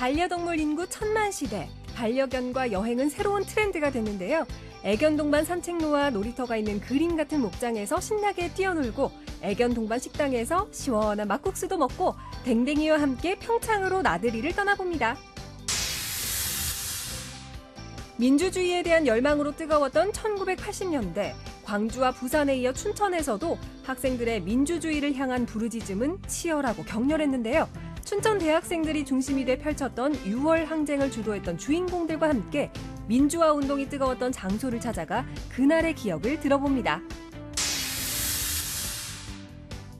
반려동물 인구 1000만 시대, 반려견과 여행은 새로운 트렌드가 됐는데요. 애견 동반 산책로와 놀이터가 있는 그림 같은 목장에서 신나게 뛰어놀고 애견 동반 식당에서 시원한 막국수도 먹고 댕댕이와 함께 평창으로 나들이를 떠나봅니다. 민주주의에 대한 열망으로 뜨거웠던 1980년대, 광주와 부산에 이어 춘천에서도 학생들의 민주주의를 향한 부르짖음은 치열하고 격렬했는데요. 춘천 대학생들이 중심이 돼 펼쳤던 6월 항쟁을 주도했던 주인공들과 함께 민주화 운동이 뜨거웠던 장소를 찾아가 그날의 기억을 들어봅니다.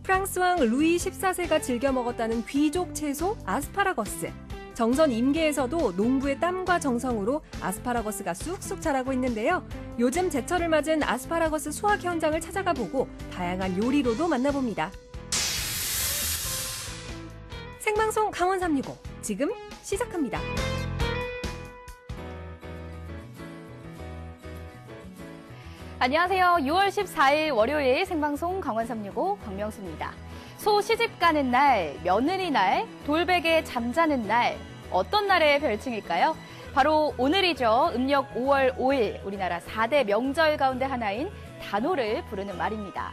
프랑스 왕 루이 14세가 즐겨 먹었다는 귀족 채소 아스파라거스. 정선 임계에서도 농부의 땀과 정성으로 아스파라거스가 쑥쑥 자라고 있는데요. 요즘 제철을 맞은 아스파라거스 수확 현장을 찾아가 보고 다양한 요리로도 만나봅니다. 생방송 강원 365 지금 시작합니다. 안녕하세요. 6월 14일 월요일 생방송 강원 365 박명수입니다. 소 시집 가는 날, 며느리 날, 돌베개 잠자는 날, 어떤 날의 별칭일까요? 바로 오늘이죠. 음력 5월 5일 우리나라 4대 명절 가운데 하나인 단오를 부르는 말입니다.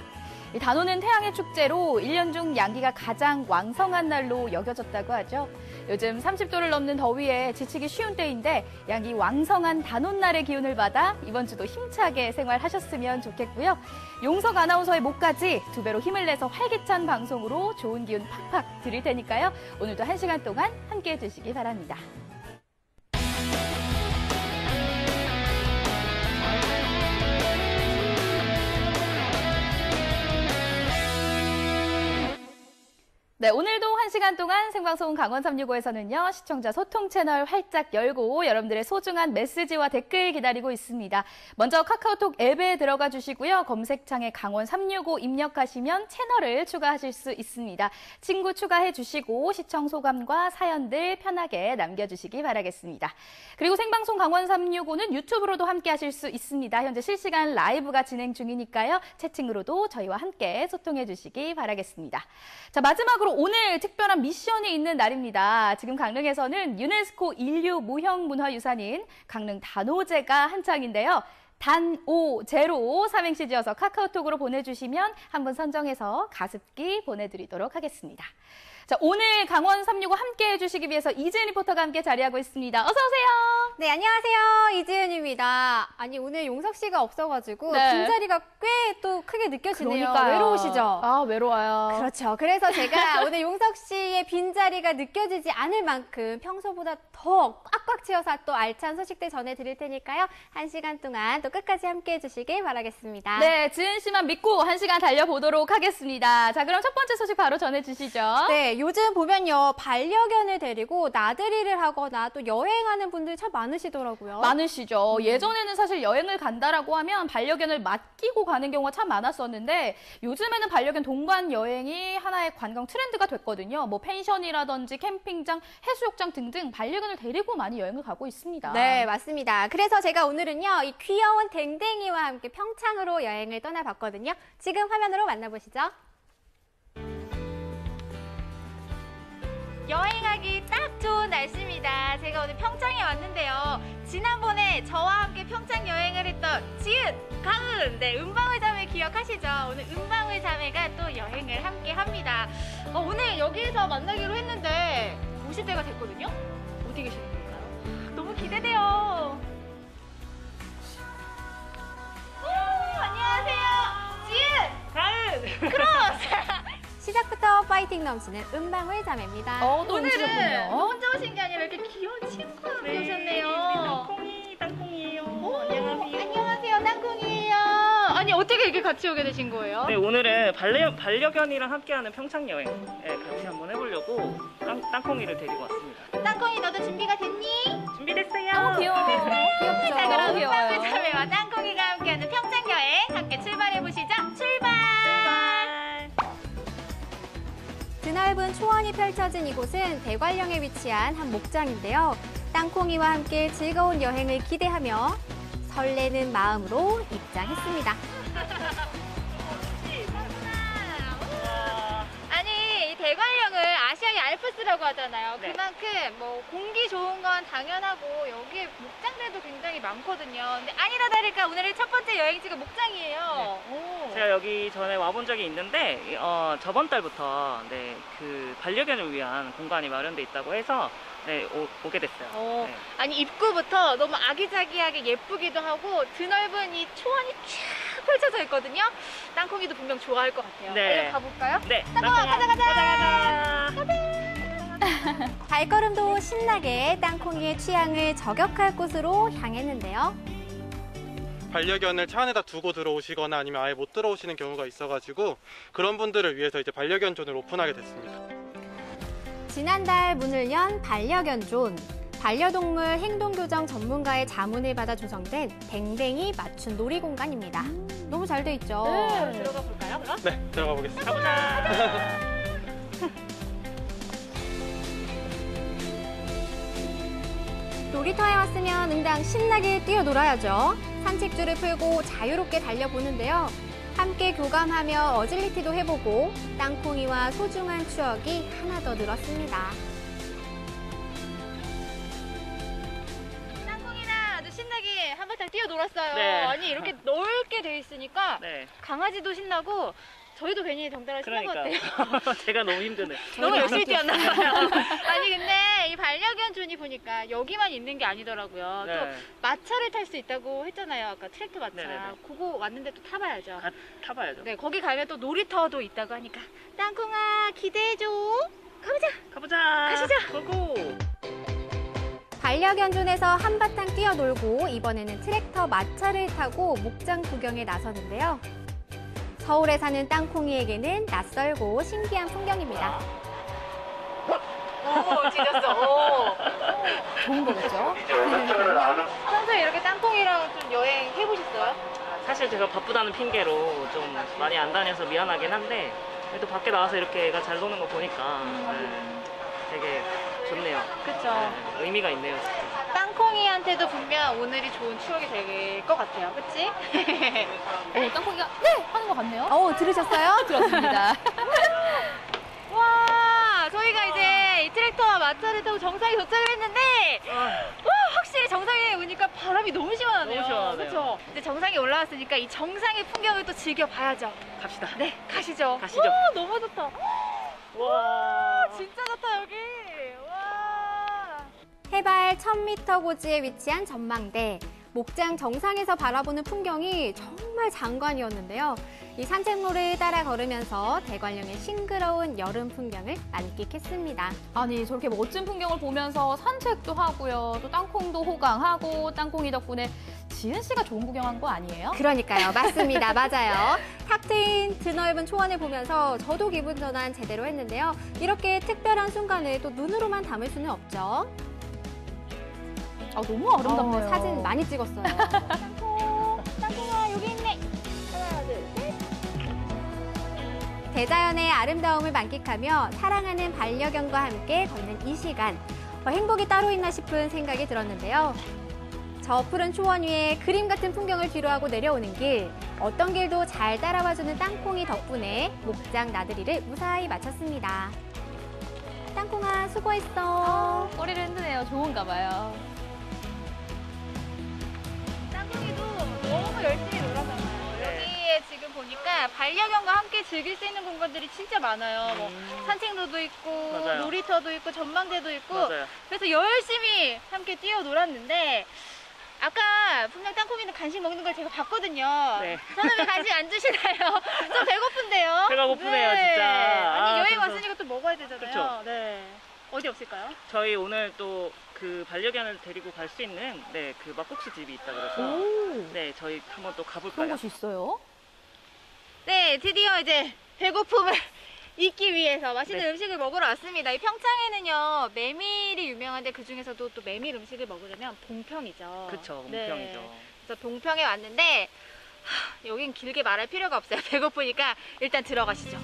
이 단오는 태양의 축제로 1년 중 양기가 가장 왕성한 날로 여겨졌다고 하죠. 요즘 30도를 넘는 더위에 지치기 쉬운 때인데 양기 왕성한 단오날의 기운을 받아 이번 주도 힘차게 생활하셨으면 좋겠고요. 용석 아나운서의 목까지 두 배로 힘을 내서 활기찬 방송으로 좋은 기운 팍팍 드릴 테니까요. 오늘도 1시간 동안 함께해 주시기 바랍니다. 네, 오늘도 1시간 동안 생방송 강원 365에서는요, 시청자 소통 채널 활짝 열고 여러분들의 소중한 메시지와 댓글 기다리고 있습니다. 먼저 카카오톡 앱에 들어가 주시고요. 검색창에 강원 365 입력하시면 채널을 추가하실 수 있습니다. 친구 추가해 주시고 시청 소감과 사연들 편하게 남겨주시기 바라겠습니다. 그리고 생방송 강원 365는 유튜브로도 함께 하실 수 있습니다. 현재 실시간 라이브가 진행 중이니까요. 채팅으로도 저희와 함께 소통해 주시기 바라겠습니다. 자, 마지막으로 오늘 특별한 미션이 있는 날입니다. 지금 강릉에서는 유네스코 인류 무형 문화유산인 강릉 단오제가 한창인데요. 단오제로 삼행시 지어서 카카오톡으로 보내주시면 한 분 선정해서 가습기 보내드리도록 하겠습니다. 자, 오늘 강원 365 함께 해주시기 위해서 이지은 리포터가 함께 자리하고 있습니다. 어서 오세요. 네, 안녕하세요. 이지은입니다. 아니, 오늘 용석 씨가 없어가지고 빈자리가 꽤 또 크게 느껴지네요. 그러니까요. 외로우시죠? 아, 외로워요. 그렇죠. 그래서 제가 오늘 용석 씨의 빈자리가 느껴지지 않을 만큼 평소보다 더 꽉꽉 채워서 또 알찬 소식들 전해드릴 테니까요. 1시간 동안 또 끝까지 함께 해주시길 바라겠습니다. 네, 지은 씨만 믿고 1시간 달려보도록 하겠습니다. 자, 그럼 첫 번째 소식 바로 전해주시죠. 네, 요즘 보면요. 반려견을 데리고 나들이를 하거나 또 여행하는 분들 참 많으시더라고요. 많으시죠. 예전에는 사실 여행을 간다라고 하면 반려견을 맡기고 가는 경우가 참 많았었는데 요즘에는 반려견 동반 여행이 하나의 관광 트렌드가 됐거든요. 뭐 펜션이라든지 캠핑장, 해수욕장 등등 반려견을 데리고 많이 여행을 가고 있습니다. 네, 맞습니다. 그래서 제가 오늘은요, 이 귀여운 댕댕이와 함께 평창으로 여행을 떠나봤거든요. 지금 화면으로 만나보시죠. 여행하기 딱 좋은 날씨입니다. 제가 오늘 평창에 왔는데요. 지난번에 저와 함께 평창 여행을 했던 지은, 가은, 네, 은방울 자매 기억하시죠? 오늘 은방울 자매가 또 여행을 함께 합니다. 오늘 여기에서 만나기로 했는데 오실 때가 됐거든요? 어디 계시는 걸까요? 너무 기대돼요. 오, 안녕하세요. 지은, 가은, 크로스. 시작부터 파이팅 넘치는 은방울 자매입니다. 또 오늘은 오시는군요. 혼자 오신 게 아니라 이렇게 귀여운 친구가 함께 오셨네요. 땅콩이에요. 안녕하세요. 안녕하세요. 땅콩이에요. 아니, 어떻게 이렇게 같이 오게 되신 거예요? 네, 오늘은 반려견이랑 함께하는 평창 여행 같이 한번 해보려고 땅콩이를 데리고 왔습니다. 땅콩이, 너도 준비가 됐니? 준비됐어요. 너무 귀여워. 귀엽죠? 너무 자, 그럼 귀여워요. 은방울 자매와 땅콩이가 함께하는 평창 여행 함께 출발해보시죠. 출발! 드넓은 초원이 펼쳐진 이곳은 대관령에 위치한 한 목장인데요. 땅콩이와 함께 즐거운 여행을 기대하며 설레는 마음으로 입장했습니다. 아니, 이 대관령을 아시아의 알프스라고 하잖아요. 네. 그만큼 뭐 공기 좋은 건 당연하고 여기에 목장들도 굉장히 많거든요. 근데 아니나 다를까 오늘의 첫 번째 여행지가 목장이에요. 오. 제가 여기 전에 와본 적이 있는데 저번 달부터 네, 그 반려견을 위한 공간이 마련돼 있다고 해서 네, 오게 됐어요. 네. 아니 입구부터 너무 아기자기하게 예쁘기도 하고 드넓은 이 초원이 쫙 펼쳐져 있거든요. 땅콩이도 분명 좋아할 것 같아요. 네. 얼른 가볼까요? 네, 땅콩아, 가자. 발걸음도 신나게 땅콩이의 취향을 저격할 곳으로 향했는데요. 반려견을 차 안에다 두고 들어오시거나 아니면 아예 못 들어오시는 경우가 있어가지고 그런 분들을 위해서 이제 반려견 존을 오픈하게 됐습니다. 지난달 문을 연 반려견 존. 반려동물 행동교정 전문가의 자문을 받아 조성된 댕댕이 맞춤 놀이 공간입니다. 너무 잘 돼 있죠? 들어가 볼까요, 그럼? 네, 들어가 보겠습니다. 가보자. 놀이터에 왔으면 응당 신나게 뛰어놀아야죠. 산책줄을 풀고 자유롭게 달려보는데요. 함께 교감하며 어질리티도 해보고 땅콩이와 소중한 추억이 하나 더 늘었습니다. 땅콩이랑 아주 신나게 한바탕 뛰어놀았어요. 네. 아니 이렇게 넓게 돼 있으니까 네, 강아지도 신나고 저희도 괜히 덩달아 신난 것 같아요. 그러니까 제가 너무 힘드네. 너무 열심히 뛰었나 봐요. 아니 근데 이 반려견 존이 보니까 여기만 있는 게 아니더라고요. 네. 또 마차를 탈 수 있다고 했잖아요. 아까 트랙터 마차. 네네네. 그거 왔는데 또 타봐야죠. 타봐야죠. 네, 거기 가면 또 놀이터도 있다고 하니까 땅콩아 기대해줘. 가보자. 가보자. 가시죠. 고고. 반려견 존에서 한바탕 뛰어놀고 이번에는 트랙터 마차를 타고 목장 구경에 나서는데요. 서울에 사는 땅콩이에게는 낯설고 신기한 풍경입니다. 오, 짖었어. 좋은 거겠죠? 평소에 이렇게 땅콩이랑 좀 여행 해보셨어요? 사실 제가 바쁘다는 핑계로 좀 많이 안 다녀서 미안하긴 한데 그래도 밖에 나와서 이렇게 애가 잘 노는 거 보니까 네, 되게 좋네요. 그쵸. 네, 의미가 있네요. 진짜. 땅콩이한테도 분명 오늘이 좋은 추억이 될 것 같아요. 그치? 오, 땅콩이가 네! 하는 것 같네요. 들으셨어요? 들었습니다. 와, 저희가 이제 이 트랙터와 마차를 타고 정상에 도착을 했는데 와, 확실히 정상에 오니까 바람이 너무 시원하네요. 너무 시원하네요. 그쵸? 이제 정상에 올라왔으니까 이 정상의 풍경을 또 즐겨봐야죠. 갑시다. 네, 가시죠. 가시죠. 와, 너무 좋다. 와. 진짜 좋다, 여기. 와. 해발 1000m 고지에 위치한 전망대. 목장 정상에서 바라보는 풍경이 정말 장관이었는데요. 이 산책로를 따라 걸으면서 대관령의 싱그러운 여름 풍경을 만끽했습니다. 아니, 저렇게 멋진 풍경을 보면서 산책도 하고요. 또 땅콩도 호강하고 땅콩이 덕분에 지은 씨가 좋은 구경한 거 아니에요? 그러니까요. 맞습니다. 맞아요. 탁 트인 드넓은 초원을 보면서 저도 기분 전환 제대로 했는데요. 이렇게 특별한 순간을 또 눈으로만 담을 수는 없죠. 아, 너무 아름답네요. 사진 많이 찍었어요. 땅콩아, 여기 있네. 하나, 둘, 셋. 대자연의 아름다움을 만끽하며 사랑하는 반려견과 함께 걷는 이 시간. 행복이 따로 있나 싶은 생각이 들었는데요. 저 푸른 초원 위에 그림 같은 풍경을 뒤로하고 내려오는 길. 어떤 길도 잘 따라와주는 땅콩이 덕분에 목장 나들이를 무사히 마쳤습니다. 땅콩아, 수고했어. 꼬리를 흔드네요. 좋은가 봐요. 땅콩이도 너무 열심히 놀았잖아요. 여기에 지금 보니까 반려견과 함께 즐길 수 있는 공간들이 진짜 많아요. 뭐 산책로도 있고, 맞아요. 놀이터도 있고, 전망대도 있고. 맞아요. 그래서 열심히 함께 뛰어놀았는데 아까 분명 땅콩이는 간식 먹는 걸 제가 봤거든요. 네. 저는 왜 간식 안 주시나요? 좀 배고픈데요. 배가 고프네요, 진짜. 아니 여행 그래서- 왔으니까 또 먹어야 되잖아요. 그쵸. 네. 어디 없을까요? 저희 오늘 또 그 반려견을 데리고 갈 수 있는 네, 그 막국수 집이 있다 그래서 오, 네, 저희 한번 또 그런 가볼까요? 곳이 있어요? 네, 드디어 이제 배고픔을 잊기 위해서 맛있는 네. 음식을 먹으러 왔습니다. 이 평창에는요 메밀이 유명한데 그 중에서도 또 메밀 음식을 먹으려면 봉평이죠. 그쵸, 네. 봉평이죠. 그래서 봉평에 왔는데 여긴 길게 말할 필요가 없어요. 배고프니까 일단 들어가시죠.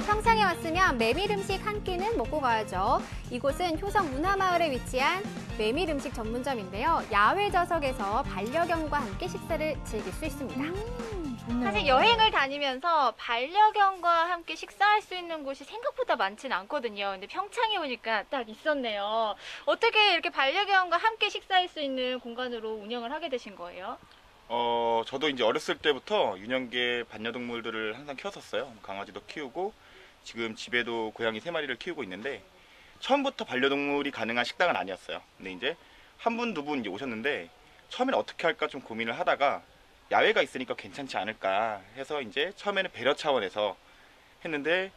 평창에 왔으면 메밀 음식 한 끼는 먹고 가야죠. 이곳은 효성 문화마을에 위치한 메밀 음식 전문점인데요. 야외 좌석에서 반려견과 함께 식사를 즐길 수 있습니다. 좋네요. 사실 여행을 다니면서 반려견과 함께 식사할 수 있는 곳이 생각보다 많지는 않거든요. 근데 평창에 오니까 딱 있었네요. 어떻게 이렇게 반려견과 함께 식사할 수 있는 공간으로 운영을 하게 되신 거예요? 저도 이제 어렸을 때부터 유년기 반려동물들을 항상 키웠었어요. 강아지도 키우고 지금 집에도 고양이 3마리를 키우고 있는데 처음부터 반려동물이 가능한 식당은 아니었어요. 근데 이제 한 분, 두 분 이제 오셨는데 처음에는 어떻게 할까 좀 고민을 하다가 야외가 있으니까 괜찮지 않을까 해서 이제 처음에는 배려 차원에서 했는데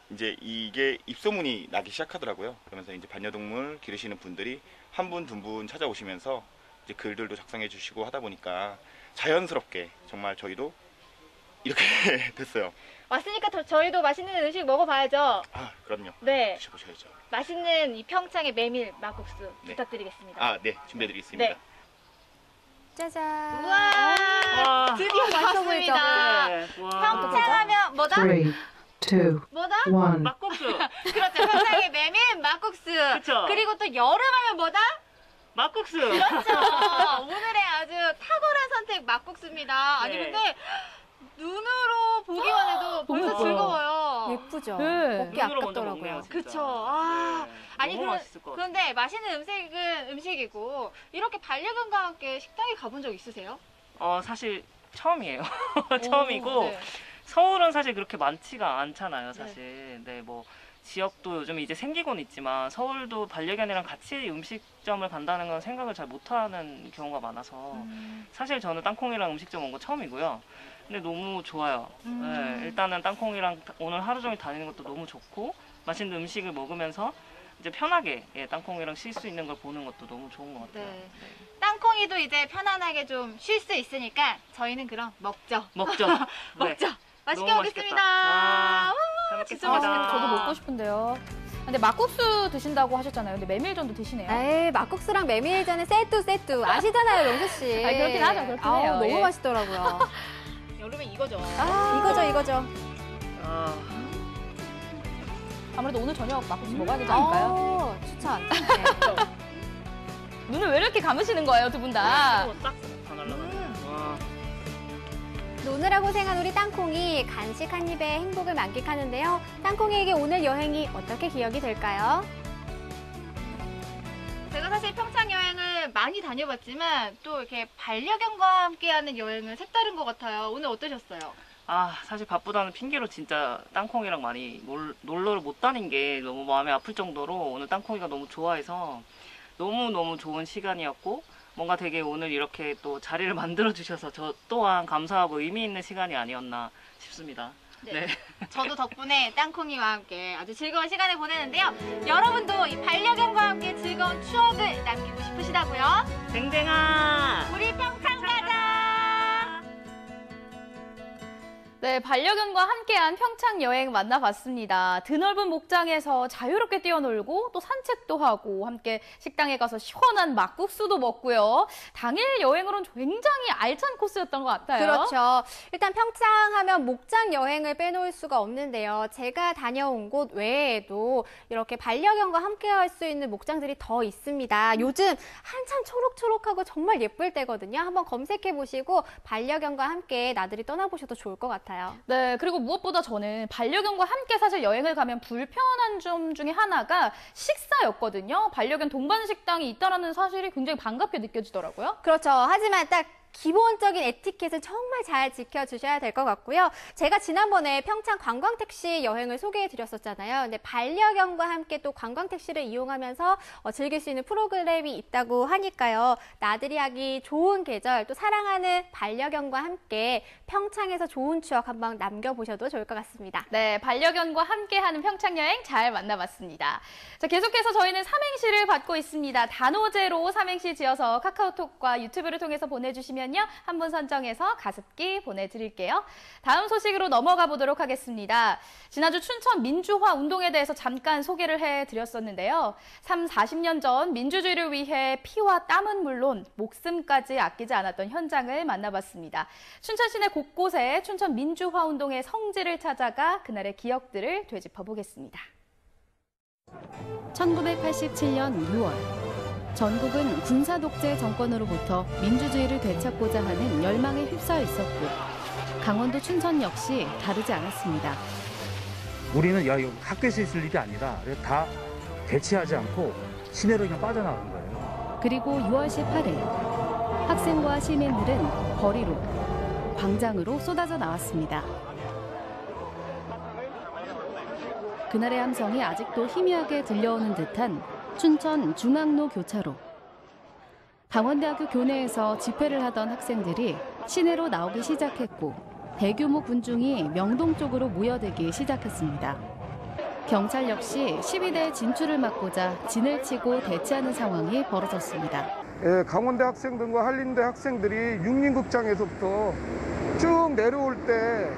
이제 이게 입소문이 나기 시작하더라고요. 그러면서 이제 반려동물 기르시는 분들이 한 분, 두 분 찾아오시면서 이제 글들도 작성해 주시고 하다 보니까 자연스럽게 정말 저희도 이렇게 됐어요. 왔으니까 저희도 맛있는 음식 먹어봐야죠. 아, 그럼요. 네. 드셔보셔야죠. 맛있는 이 평창의 메밀 막국수 네. 부탁드리겠습니다. 아, 네. 준비해드리겠습니다. 네. 짜잔. 우와, 와. 드디어 맛있어 보이죠? 나왔습니다. 네. 와. 평창하면 뭐다? 3, 2, 1. 뭐다? 막국수. 그렇죠. 평창의 메밀 막국수. 그쵸. 그리고 또 여름하면 뭐다? 막국수. 그렇죠. 오늘의 아주 탁월한 선택 막국수입니다. 아니 네. 근데 눈으로 보기만 해도 벌써 예뻐요. 즐거워요. 예쁘죠? 네. 먹기 눈으로 먼저 아깝더라고요. 먹네요, 진짜. 그쵸. 아, 네. 아니 너무 맛있을 것 같아요. 그런데 맛있는 음식은 음식이고 이렇게 반려견과 함께 식당에 가본 적 있으세요? 사실 처음이에요. 처음이고 오, 네. 서울은 사실 그렇게 많지가 않잖아요, 사실. 네, 뭐 지역도 요즘 이제 생기곤 있지만 서울도 반려견이랑 같이 음식점을 간다는 건 생각을 잘 못하는 경우가 많아서 사실 저는 땅콩이랑 음식점 온 거 처음이고요. 근데 너무 좋아요. 네, 일단은 땅콩이랑 오늘 하루 종일 다니는 것도 너무 좋고 맛있는 음식을 먹으면서 이제 편하게 땅콩이랑 쉴 수 있는 걸 보는 것도 너무 좋은 것 같아요. 네. 땅콩이도 이제 편안하게 좀 쉴 수 있으니까 저희는 그럼 먹죠. 먹죠. 먹죠. 네. 맛있게 너무 먹겠습니다. 맛있겠다. 와, 우, 잘 진짜 먹겠습니다. 맛있겠다. 저도 먹고 싶은데요. 근데 막국수 드신다고 하셨잖아요. 근데 메밀전도 드시네요. 에이, 막국수랑 메밀전은 세트 아시잖아요, 명수 씨. 아, 그렇긴 하죠, 그렇긴 아우, 해요. 너무 예. 맛있더라고요. 여름에 이거죠. 이거죠. 아, 아무래도 오늘 저녁 막국수 먹어야 되지 않을까요? 추천. 네. 눈을 왜 이렇게 감으시는 거예요, 두 분 다? 싹다 날라가네. 와. 노느라 고생한 우리 땅콩이 간식 한 입에 행복을 만끽하는데요. 땅콩이에게 오늘 여행이 어떻게 기억이 될까요? 제가 사실 평창 여행을 많이 다녀봤지만 또 이렇게 반려견과 함께하는 여행은 색다른 것 같아요. 오늘 어떠셨어요? 사실 바쁘다는 핑계로 진짜 땅콩이랑 많이 놀러를 못 다닌 게 너무 마음이 아플 정도로 오늘 땅콩이가 너무 좋아해서 너무너무 좋은 시간이었고 뭔가 되게 오늘 이렇게 또 자리를 만들어 주셔서 저 또한 감사하고 의미 있는 시간이 아니었나 싶습니다. 네. 저도 덕분에 땅콩이와 함께 아주 즐거운 시간을 보내는데요. 여러분도 이 반려견과 함께 즐거운 추억을 남기고 싶으시다고요? 댕댕아! 우리 평창 가자! 네, 반려견과 함께한 평창 여행 만나봤습니다. 드넓은 목장에서 자유롭게 뛰어놀고 또 산책도 하고 함께 식당에 가서 시원한 막국수도 먹고요. 당일 여행으로는 굉장히 알찬 코스였던 것 같아요. 그렇죠. 일단 평창 하면 목장 여행을 빼놓을 수가 없는데요. 제가 다녀온 곳 외에도 이렇게 반려견과 함께 할 수 있는 목장들이 더 있습니다. 요즘 한참 초록초록하고 정말 예쁠 때거든요. 한번 검색해 보시고 반려견과 함께 나들이 떠나보셔도 좋을 것 같아요. 네, 그리고 무엇보다 저는 반려견과 함께 사실 여행을 가면 불편한 점 중에 하나가 식사였거든요. 반려견 동반 식당이 있다는 사실이 굉장히 반갑게 느껴지더라고요. 그렇죠. 하지만 딱 기본적인 에티켓은 정말 잘 지켜주셔야 될 것 같고요. 제가 지난번에 평창 관광택시 여행을 소개해드렸었잖아요. 근데 반려견과 함께 또 관광택시를 이용하면서 즐길 수 있는 프로그램이 있다고 하니까요. 나들이 하기 좋은 계절, 또 사랑하는 반려견과 함께 평창에서 좋은 추억 한번 남겨보셔도 좋을 것 같습니다. 네, 반려견과 함께하는 평창여행 잘 만나봤습니다. 자, 계속해서 저희는 삼행시를 받고 있습니다. 단오제로 삼행시 지어서 카카오톡과 유튜브를 통해서 보내주시면요. 한 분 선정해서 가습기 보내드릴게요. 다음 소식으로 넘어가 보도록 하겠습니다. 지난주 춘천 민주화 운동에 대해서 잠깐 소개를 해드렸었는데요. 40년 전 민주주의를 위해 피와 땀은 물론 목숨까지 아끼지 않았던 현장을 만나봤습니다. 춘천 시내 곳곳에 춘천 민주화 운동의 성지를 찾아가 그날의 기억들을 되짚어 보겠습니다. 1987년 6월 전국은 군사 독재 정권으로부터 민주주의를 되찾고자 하는 열망에 휩싸여 있었고 강원도 춘천 역시 다르지 않았습니다. 우리는 야 이거 학교에서 있을 일이 아니다. 그래서 다 대치하지 않고 시내로 그냥 빠져나간 거예요. 그리고 6월 18일 학생과 시민들은 거리로, 광장으로 쏟아져 나왔습니다. 그날의 함성이 아직도 희미하게 들려오는 듯한 춘천 중앙로 교차로. 강원대학교 교내에서 집회를 하던 학생들이 시내로 나오기 시작했고 대규모 군중이 명동 쪽으로 모여들기 시작했습니다. 경찰 역시 시위대 진출을 막고자 진을 치고 대치하는 상황이 벌어졌습니다. 예, 강원대 학생들과 한림대 학생들이 육림극장에서부터 쭉 내려올 때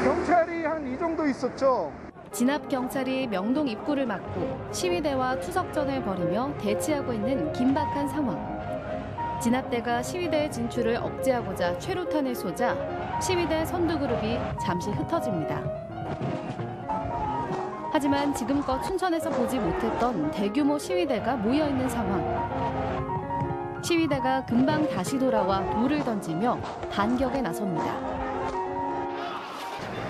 경찰이 한 이 정도 있었죠. 진압 경찰이 명동 입구를 막고 시위대와 투석전을 벌이며 대치하고 있는 긴박한 상황. 진압대가 시위대의 진출을 억제하고자 최루탄을 쏘자 시위대 선두그룹이 잠시 흩어집니다. 하지만 지금껏 춘천에서 보지 못했던 대규모 시위대가 모여있는 상황. 시위대가 금방 다시 돌아와 돌을 던지며 반격에 나섭니다.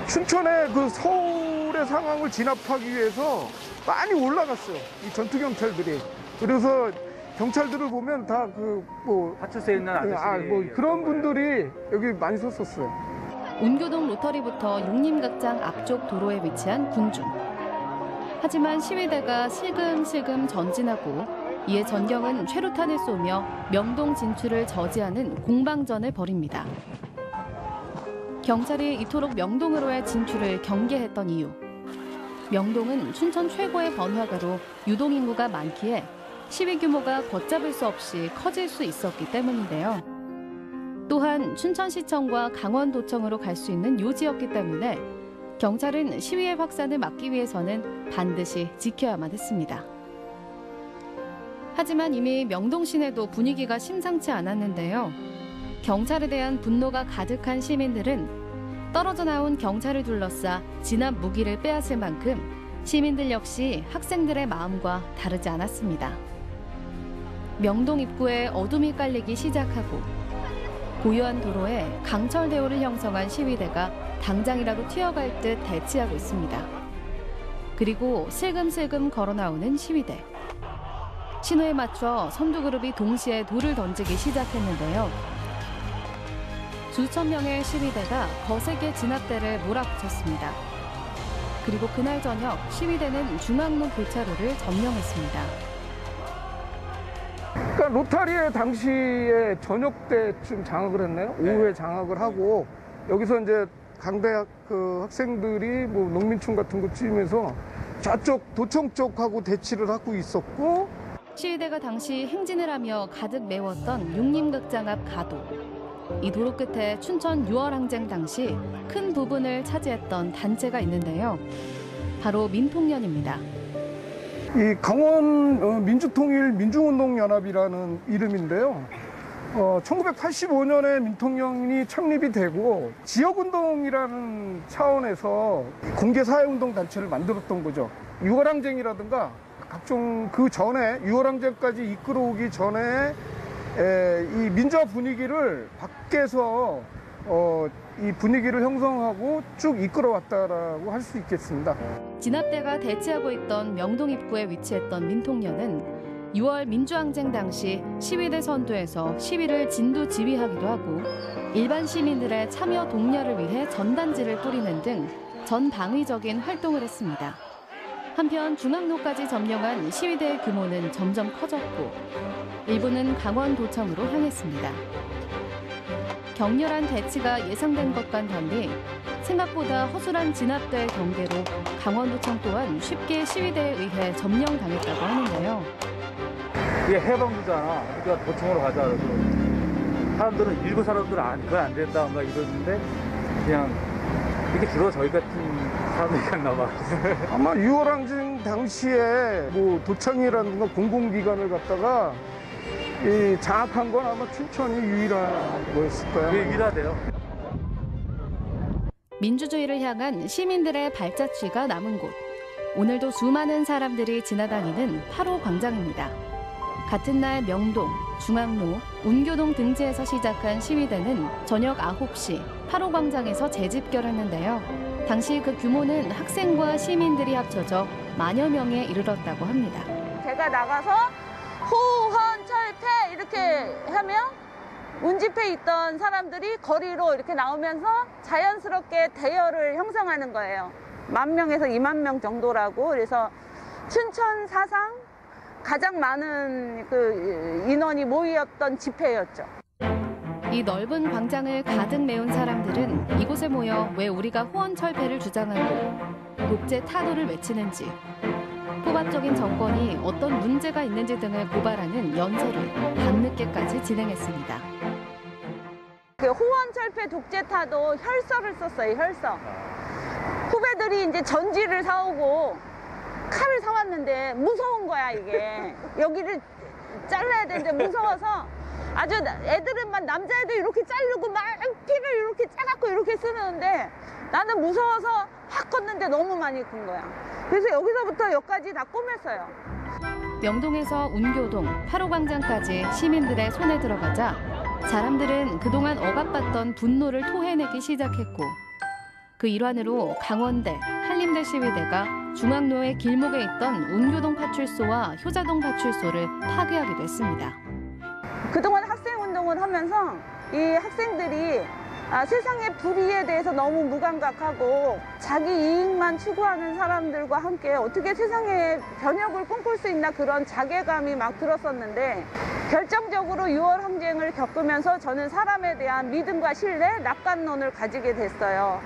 춘천의 그 서울의 상황을 진압하기 위해서 많이 올라갔어요. 이 전투경찰들이. 그래서 경찰들을 보면 다 파출소에 있는 아저씨. 그런 분들이 여기 많이 섰었어요. 운교동 로터리부터 육림각장 앞쪽 도로에 위치한 군중. 하지만 시위대가 슬금슬금 전진하고 이에 전경은 최루탄을 쏘며 명동 진출을 저지하는 공방전을 벌입니다. 경찰이 이토록 명동으로의 진출을 경계했던 이유. 명동은 춘천 최고의 번화가로 유동인구가 많기에 시위 규모가 걷잡을 수 없이 커질 수 있었기 때문인데요. 또한 춘천시청과 강원도청으로 갈 수 있는 요지였기 때문에 경찰은 시위의 확산을 막기 위해서는 반드시 지켜야만 했습니다. 하지만 이미 명동 시내도 분위기가 심상치 않았는데요. 경찰에 대한 분노가 가득한 시민들은 떨어져 나온 경찰을 둘러싸 진압 무기를 빼앗을 만큼 시민들 역시 학생들의 마음과 다르지 않았습니다. 명동 입구에 어둠이 깔리기 시작하고 고요한 도로에 강철대오를 형성한 시위대가 당장이라도 튀어갈 듯 대치하고 있습니다. 그리고 슬금슬금 걸어 나오는 시위대. 신호에 맞춰 선두그룹이 동시에 돌을 던지기 시작했는데요. 수천 명의 시위대가 거세게 진압대를 몰아붙였습니다. 그리고 그날 저녁 시위대는 중앙로 교차로를 점령했습니다. 그러니까 로타리에 당시에 저녁 때쯤 장악을 했네요. 오후에 장악을 하고 여기서 이제 강대 그 학생들이 뭐 농민촌 같은 거 찌면서 저쪽 도청 쪽하고 대치를 하고 있었고 시위대가 당시 행진을 하며 가득 메웠던 육림극장 앞 가도. 이 도로 끝에 춘천 6월 항쟁 당시 큰 부분을 차지했던 단체가 있는데요. 바로 민통연입니다. 이 강원 민주통일 민중운동연합이라는 이름인데요. 1985년에 민통연이 창립이 되고 지역운동이라는 차원에서 공개사회운동 단체를 만들었던 거죠. 6월 항쟁이라든가 각종 그 전에 6월 항쟁까지 이끌어오기 전에 이 민주화 분위기를 밖에서 이 분위기를 형성하고 쭉 이끌어왔다라고 할 수 있겠습니다. 진압대가 대치하고 있던 명동 입구에 위치했던 민통연은 6월 민주항쟁 당시 시위대 선두에서 시위를 진두지휘하기도 하고 일반 시민들의 참여 독려를 위해 전단지를 뿌리는 등 전방위적인 활동을 했습니다. 한편 중앙로까지 점령한 시위대의 규모는 점점 커졌고 일부는 강원도청으로 향했습니다. 격렬한 대치가 예상된 것과는 달리 생각보다 허술한 진압대의 경계로 강원도청 또한 쉽게 시위대에 의해 점령당했다고 하는데요. 이게 해방도잖아. 그러니까 도청으로 가자. 사람들은 일부 사람들은 그건 안 된다 뭔가 이러는데 그냥 이렇게 주로 저희 같은 사람들이 갔나 봐. 아마 6월 항쟁 당시에 뭐 도청이라든가 공공기관을 갖다가 이 장악한 건 아마 춘천이 유일한 거였을 거예요. 그게 유일하대요. 민주주의를 향한 시민들의 발자취가 남은 곳. 오늘도 수많은 사람들이 지나다니는 8호 광장입니다. 같은 날 명동, 중앙로, 운교동 등지에서 시작한 시위대는 저녁 9시 8호 광장에서 재집결했는데요. 당시 그 규모는 학생과 시민들이 합쳐져 만여 명에 이르렀다고 합니다. 제가 나가서 후헌 철폐 이렇게 하면 운집해 있던 사람들이 거리로 이렇게 나오면서 자연스럽게 대열을 형성하는 거예요. 10,000명에서 20,000명 정도라고. 그래서 춘천 사상 가장 많은 그 인원이 모였던 집회였죠. 이 넓은 광장을 가득 메운 사람들은 이곳에 모여 왜 우리가 후원철폐를 주장하고 독재 타도를 외치는지, 포괄적인 정권이 어떤 문제가 있는지 등을 고발하는 연설을 밤늦게까지 진행했습니다. 그 후원철폐 독재 타도 혈서를 썼어요. 혈서. 후배들이 이제 전지를 사오고 칼을 사왔는데 무서운 거야 이게. 여기를 잘라야 되는데 무서워서 아주 애들은 막 남자애들 이렇게 자르고 막 피를 이렇게 짜갖고 이렇게 쓰는데 나는 무서워서 확 껐는데 너무 많이 큰 거야. 그래서 여기서부터 여기까지 다 꼬맸어요. 명동에서 운교동, 8호 광장까지 시민들의 손에 들어가자 사람들은 그동안 억압받던 분노를 토해내기 시작했고, 그 일환으로 강원대, 한림대 시위대가 중앙로의 길목에 있던 운교동 파출소와 효자동 파출소를 파괴하기도 했습니다. 그동안 학생운동을 하면서 이 학생들이 세상의 불의에 대해서 너무 무감각하고 자기 이익만 추구하는 사람들과 함께 어떻게 세상에 변혁을 꿈꿀 수 있나 그런 자괴감이 막 들었었는데, 결정적으로 6월 항쟁을 겪으면서 저는 사람에 대한 믿음과 신뢰, 낙관론을 가지게 됐어요.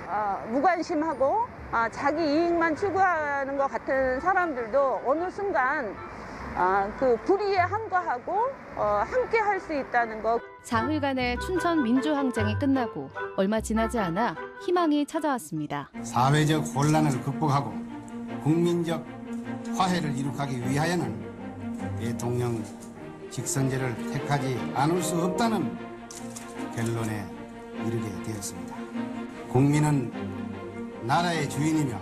무관심하고 자기 이익만 추구하는 것 같은 사람들도 어느 순간 그 불의에 항거하고 함께 할 수 있다는 것. 사흘간의 춘천 민주항쟁이 끝나고 얼마 지나지 않아 희망이 찾아왔습니다. 사회적 혼란을 극복하고 국민적 화해를 이룩하기 위하여는 대통령 직선제를 택하지 않을 수 없다는 결론에 이르게 되었습니다. 국민은 나라의 주인이며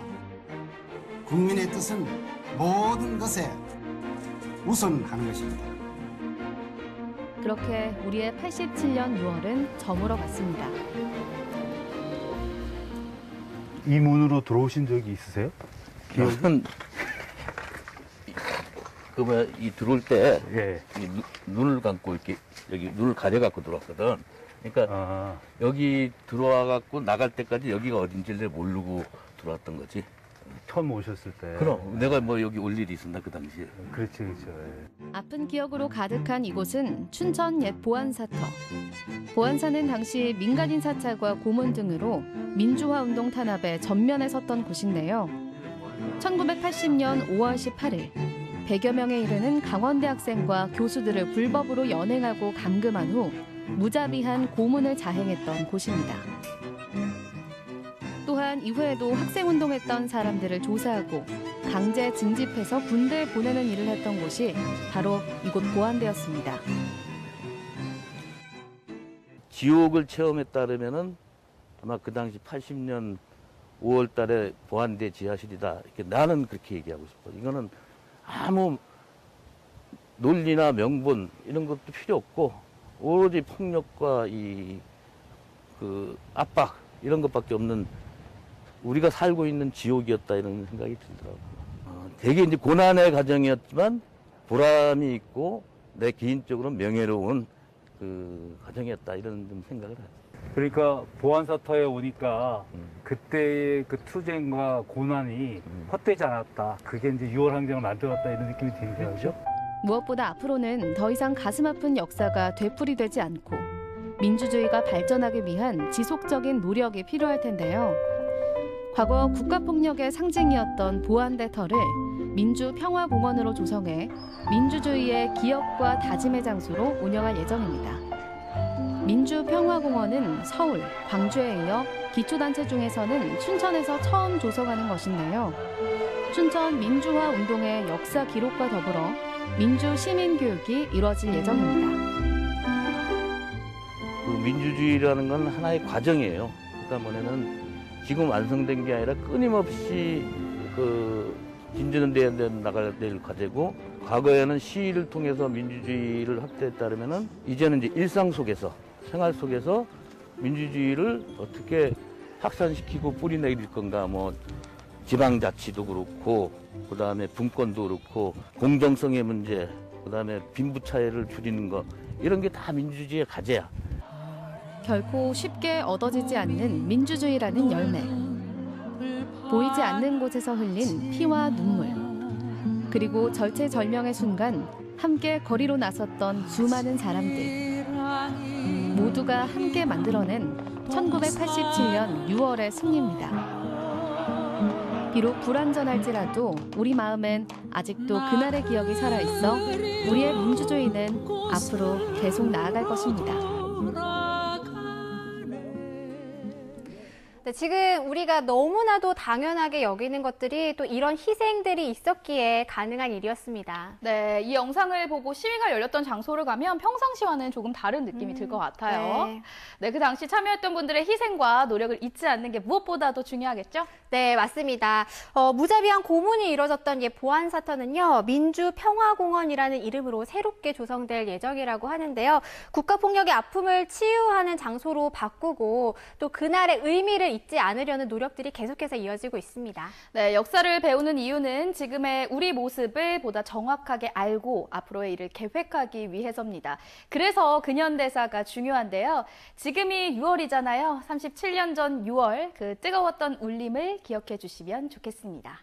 국민의 뜻은 모든 것에 우선하는 것입니다. 그렇게 우리의 87년 6월은 저물어 갔습니다. 이 문으로 들어오신 적이 있으세요? 저는 이 들어올 때 눈을 감고 이렇게 여기 눈을 가려갖고 들어왔거든. 그러니까 여기 들어와갖고 나갈 때까지 여기가 어딘지를 모르고 들어왔던 거지. 처음 오셨을 때. 그럼 내가 뭐 여기 올 일이 있었나 그 당시에. 그렇지, 그렇죠. 아픈 기억으로 가득한 이곳은 춘천 옛 보안사터. 보안사는 당시 민간인 사찰과 고문 등으로 민주화 운동 탄압에 전면에 섰던 곳인데요. 1980년 5월 18일 100여 명에 이르는 강원대 학생과 교수들을 불법으로 연행하고 감금한 후 무자비한 고문을 자행했던 곳입니다. 또한 이후에도 학생운동했던 사람들을 조사하고 강제 징집해서 군대에 보내는 일을 했던 곳이 바로 이곳 보안대였습니다. 지옥을 체험했다 그러면은 아마 그 당시 80년 5월 달에 보안대 지하실이다. 이렇게 나는 그렇게 얘기하고 싶어. 이거는 아무 논리나 명분 이런 것도 필요 없고 오로지 폭력과 그 압박 이런 것밖에 없는 우리가 살고 있는 지옥이었다 이런 생각이 들더라고요. 되게 이제 고난의 과정이었지만 보람이 있고 내 개인적으로 명예로운 그 과정이었다 이런 좀 생각을 해요. 그러니까 보안사터에 오니까 그때의 그 투쟁과 고난이 헛되지 않았다. 그게 이제 6월 항쟁을 만들었다 이런 느낌이 드는 거죠. 무엇보다 앞으로는 더 이상 가슴 아픈 역사가 되풀이되지 않고 민주주의가 발전하기 위한 지속적인 노력이 필요할 텐데요. 과거 국가폭력의 상징이었던 보안대터를 민주평화공원으로 조성해 민주주의의 기억과 다짐의 장소로 운영할 예정입니다. 민주평화공원은 서울, 광주에 이어 기초단체 중에서는 춘천에서 처음 조성하는 것인데요. 춘천 민주화 운동의 역사 기록과 더불어 민주 시민교육이 이뤄질 예정입니다. 그 민주주의라는 건 하나의 과정이에요. 그러니까 뭐냐면 지금 완성된 게 아니라 끊임없이 그 진전되어 나갈 과제고 과거에는 시위를 통해서 민주주의를 확대했다면은 이제는 이제 일상 속에서, 생활 속에서 민주주의를 어떻게 확산시키고 뿌리내릴 건가, 뭐 지방자치도 그렇고, 그 다음에 분권도 그렇고, 공정성의 문제, 그 다음에 빈부 차이를 줄이는 거, 이런 게 다 민주주의의 과제야. 결코 쉽게 얻어지지 않는 민주주의라는 열매. 보이지 않는 곳에서 흘린 피와 눈물. 그리고 절체절명의 순간 함께 거리로 나섰던 수많은 사람들. 모두가 함께 만들어낸 1987년 6월의 승리입니다. 비록 불완전할지라도 우리 마음엔 아직도 그날의 기억이 살아있어 우리의 민주주의는 앞으로 계속 나아갈 것입니다. 네, 지금 우리가 너무나도 당연하게 여기는 것들이 또 이런 희생들이 있었기에 가능한 일이었습니다. 네, 이 영상을 보고 시위가 열렸던 장소를 가면 평상시와는 조금 다른 느낌이 들 것 같아요. 네. 네, 그 당시 참여했던 분들의 희생과 노력을 잊지 않는 게 무엇보다도 중요하겠죠? 네, 맞습니다. 무자비한 고문이 이뤄졌던 보안사터는요, 민주평화공원이라는 이름으로 새롭게 조성될 예정이라고 하는데요. 국가폭력의 아픔을 치유하는 장소로 바꾸고 또 그날의 의미를 잊지 않으려는 노력들이 계속해서 이어지고 있습니다. 네, 역사를 배우는 이유는 지금의 우리 모습을 보다 정확하게 알고 앞으로의 일을 계획하기 위해서입니다. 그래서 근현대사가 중요한데요. 지금이 6월이잖아요. 37년 전 6월 그 뜨거웠던 울림을 기억해 주시면 좋겠습니다.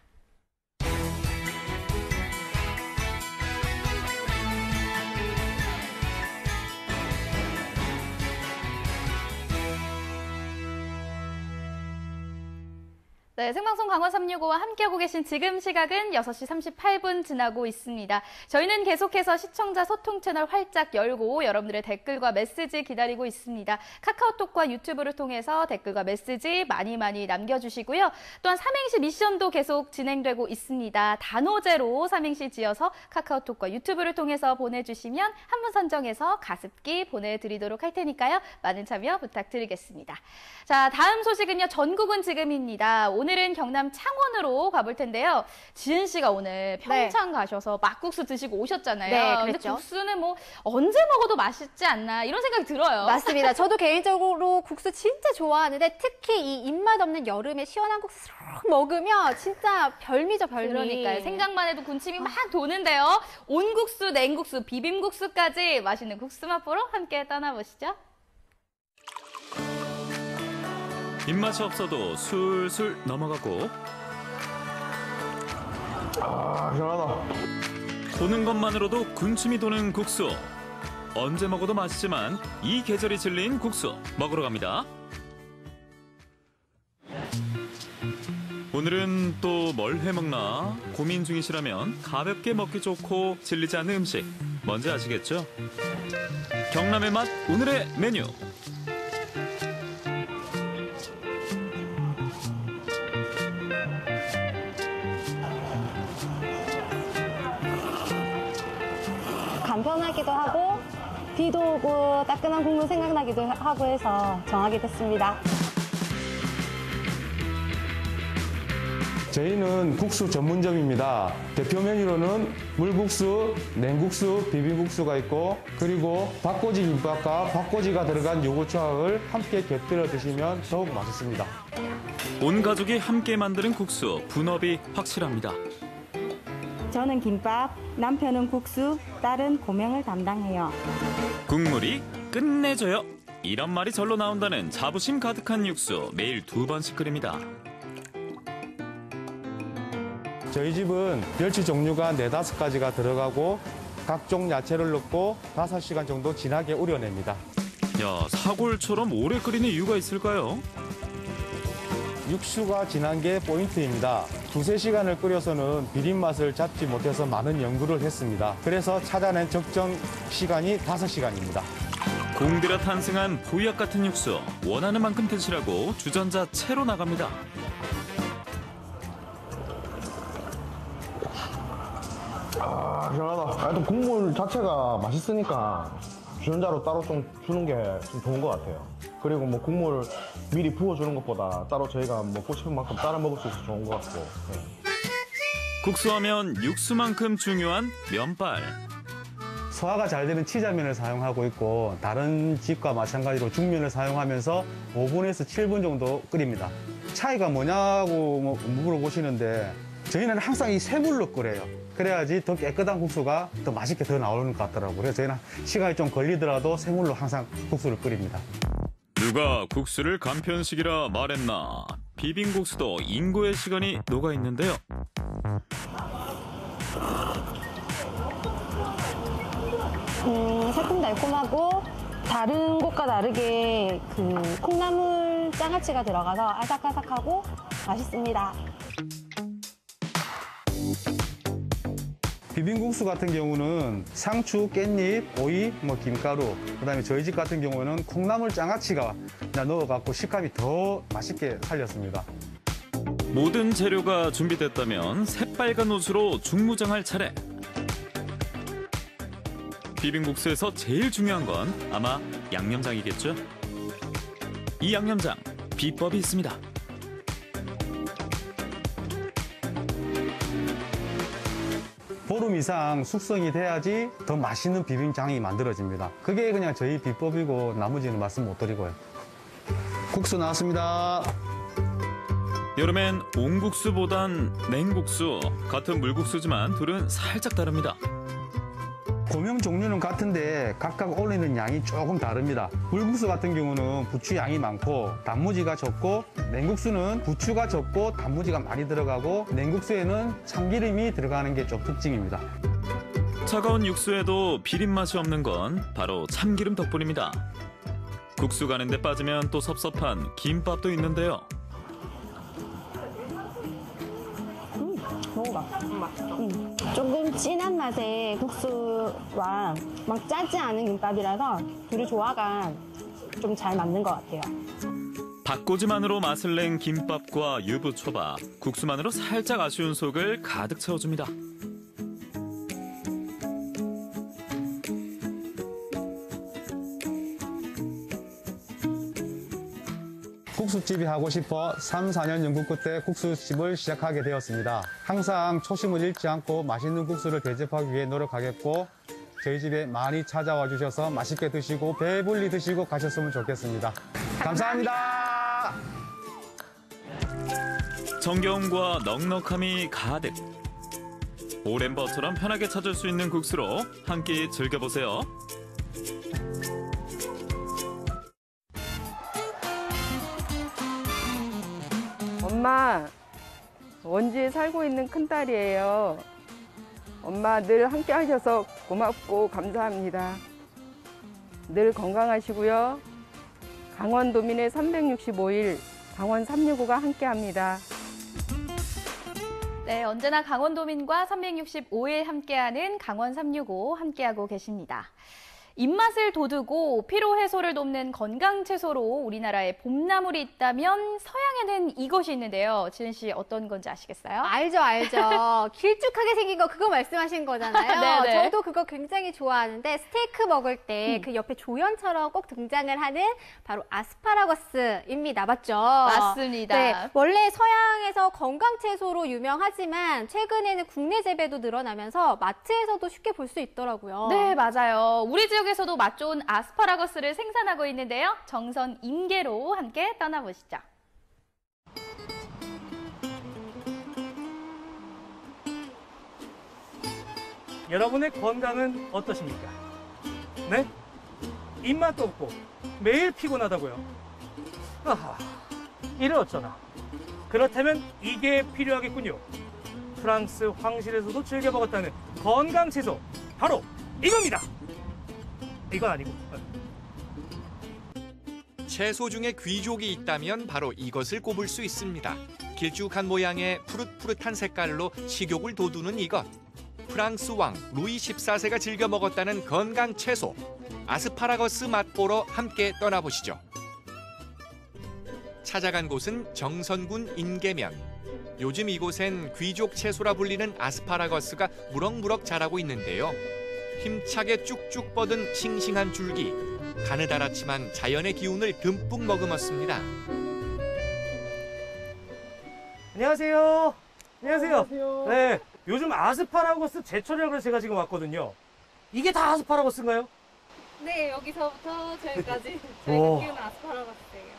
네, 생방송 강원 365와 함께하고 계신 지금 시각은 6시 38분 지나고 있습니다. 저희는 계속해서 시청자 소통 채널 활짝 열고 여러분들의 댓글과 메시지 기다리고 있습니다. 카카오톡과 유튜브를 통해서 댓글과 메시지 많이 남겨주시고요. 또한 삼행시 미션도 계속 진행되고 있습니다. 단오제로 삼행시 지어서 카카오톡과 유튜브를 통해서 보내주시면 한 분 선정해서 가습기 보내드리도록 할 테니까요. 많은 참여 부탁드리겠습니다. 자, 다음 소식은요. 전국은 지금입니다. 오늘은 경남 창원으로 가볼 텐데요. 지은 씨가 오늘 평창 가셔서 막국수 드시고 오셨잖아요. 네, 근데 그랬죠. 국수는 뭐 언제 먹어도 맛있지 않나 이런 생각이 들어요. 맞습니다. 저도 개인적으로 국수 진짜 좋아하는데 특히 이 입맛 없는 여름에 시원한 국수 쏙 먹으면 진짜 별미죠, 별미. 그러니까요. 생각만 해도 군침이 막 도는데요. 온국수, 냉국수, 비빔국수까지 맛있는 국수 맛보러 함께 떠나보시죠. 입맛이 없어도 술술 넘어가고 시원하다. 보는 것만으로도 군침이 도는 국수. 언제 먹어도 맛있지만 이 계절이 질린 국수 먹으러 갑니다. 오늘은 또 뭘 해먹나 고민 중이시라면 가볍게 먹기 좋고 질리지 않는 음식 뭔지 아시겠죠? 경남의 맛 오늘의 메뉴. 간편하기도 하고 비도 오고 따끈한 국물 생각나기도 하고 해서 정하게 됐습니다. 저희는 국수 전문점입니다. 대표 메뉴로는 물국수, 냉국수, 비빔국수가 있고 그리고 박꼬지 김밥과 박꼬지가 들어간 요거초학을 함께 곁들여 드시면 더욱 맛있습니다. 온 가족이 함께 만드는 국수, 분업이 확실합니다. 저는 김밥, 남편은 국수, 딸은 고명을 담당해요. 국물이 끝내줘요. 이런 말이 절로 나온다는 자부심 가득한 육수 매일 2번씩 끓입니다. 저희 집은 멸치 종류가 4-5가지가 들어가고 각종 야채를 넣고 5시간 정도 진하게 우려냅니다. 야, 사골처럼 오래 끓이는 이유가 있을까요? 육수가 진한 게 포인트입니다. 2-3시간을 끓여서는 비린 맛을 잡지 못해서 많은 연구를 했습니다. 그래서 찾아낸 적정 시간이 5시간입니다. 공들여 탄생한 보약 같은 육수, 원하는 만큼 드시라고 주전자 채로 나갑니다. 시원하다. 또 국물 자체가 맛있으니까 주전자로 따로 좀 주는 게 좀 좋은 것 같아요. 그리고 뭐 국물 미리 부어주는 것보다 따로 저희가 먹고 싶은 만큼 따라 먹을 수 있어서 좋은 것 같고. 네. 국수하면 육수만큼 중요한 면발. 소화가 잘 되는 치자면을 사용하고 있고 다른 집과 마찬가지로 죽면을 사용하면서 5분에서 7분 정도 끓입니다. 차이가 뭐냐고 물어보시는데 저희는 항상 이 쇠물로 끓여요. 그래야지 더 깨끗한 국수가 더 맛있게 더 나오는 것 같더라고요. 그래서 저희는 시간이 좀 걸리더라도 쇠물로 항상 국수를 끓입니다. 누가 국수를 간편식이라 말했나. 비빔국수도 인고의 시간이 녹아있는데요. 새콤달콤하고 다른 곳과 다르게 그 콩나물 장아찌가 들어가서 아삭아삭하고 맛있습니다. 비빔국수 같은 경우는 상추, 깻잎, 오이, 김가루, 그다음에 저희 집 같은 경우는 콩나물 장아찌가 넣어갖고 식감이 더 맛있게 살렸습니다. 모든 재료가 준비됐다면 새빨간 옷으로 중무장할 차례. 비빔국수에서 제일 중요한 건 아마 양념장이겠죠? 이 양념장, 비법이 있습니다. 보름 이상 숙성이 돼야지 더 맛있는 비빔장이 만들어집니다. 그게 그냥 저희 비법이고 나머지는 말씀 못 드리고요. 국수 나왔습니다. 여름엔 옹국수보단 냉국수. 같은 물국수지만 둘은 살짝 다릅니다. 고명 종류는 같은데 각각 올리는 양이 조금 다릅니다. 물국수 같은 경우는 부추 양이 많고 단무지가 적고 냉국수는 부추가 적고 단무지가 많이 들어가고 냉국수에는 참기름이 들어가는 게 좀 특징입니다. 차가운 육수에도 비린 맛이 없는 건 바로 참기름 덕분입니다. 국수 가는데 빠지면 또 섭섭한 김밥도 있는데요. 먹어봐. 조금 진한 맛의 국수와 막 짜지 않은 김밥이라서 둘이 조화가 좀 잘 맞는 것 같아요. 닭꼬지만으로 맛을 낸 김밥과 유부초밥, 국수만으로 살짝 아쉬운 속을 가득 채워줍니다. 국수집이 하고 싶어 3, 4년 연구 끝에 국수집을 시작하게 되었습니다. 항상 초심을 잃지 않고 맛있는 국수를 대접하기 위해 노력하겠고 저희 집에 많이 찾아와 주셔서 맛있게 드시고 배불리 드시고 가셨으면 좋겠습니다. 감사합니다. 정겨움과 넉넉함이 가득. 오랜 버처럼 편하게 찾을 수 있는 국수로 한 끼 즐겨보세요. 엄마, 원주에 살고 있는 큰딸이에요. 엄마 늘 함께 하셔서 고맙고 감사합니다. 늘 건강하시고요. 강원도민의 365일 강원 365가 함께합니다. 네, 언제나 강원도민과 365일 함께하는 강원 365 함께하고 계십니다. 입맛을 돋우고 피로 해소를 돕는 건강 채소로 우리나라에 봄나물이 있다면 서양에는 이것이 있는데요. 지은 씨 어떤 건지 아시겠어요? 알죠. 길쭉하게 생긴 거 그거 말씀하신 거잖아요. 네네. 저도 그거 굉장히 좋아하는데 스테이크 먹을 때 그 옆에 조연처럼 꼭 등장을 하는 바로 아스파라거스입니다. 맞죠? 맞습니다. 네, 원래 서양에서 건강 채소로 유명하지만 최근에는 국내 재배도 늘어나면서 마트에서도 쉽게 볼 수 있더라고요. 네, 맞아요. 우리 지역에서도 맛 좋은 아스파라거스를 생산하고 있는데요. 정선 임계로 함께 떠나보시죠. 여러분의 건강은 어떠십니까? 네? 입맛도 없고 매일 피곤하다고요? 아하, 이를 어쩌나. 그렇다면 이게 필요하겠군요. 프랑스 황실에서도 즐겨 먹었다는 건강 채소, 바로 이겁니다. 이건 아니고. 채소 중에 귀족이 있다면 바로 이것을 꼽을 수 있습니다. 길쭉한 모양의 푸릇푸릇한 색깔로 식욕을 돋우는 이것. 프랑스 왕 루이 14세가 즐겨 먹었다는 건강 채소. 아스파라거스 맛보러 함께 떠나보시죠. 찾아간 곳은 정선군 인계면. 요즘 이곳엔 귀족 채소라 불리는 아스파라거스가 무럭무럭 자라고 있는데요. 힘차게 쭉쭉 뻗은 싱싱한 줄기. 가느다랗지만 자연의 기운을 듬뿍 머금었습니다. 안녕하세요. 안녕하세요. 네, 요즘 아스파라거스 제철이라고 제가 지금 왔거든요. 이게 다 아스파라거스인가요? 네, 여기서부터 저기까지 오. 저희가 키우는 아스파라거스예요.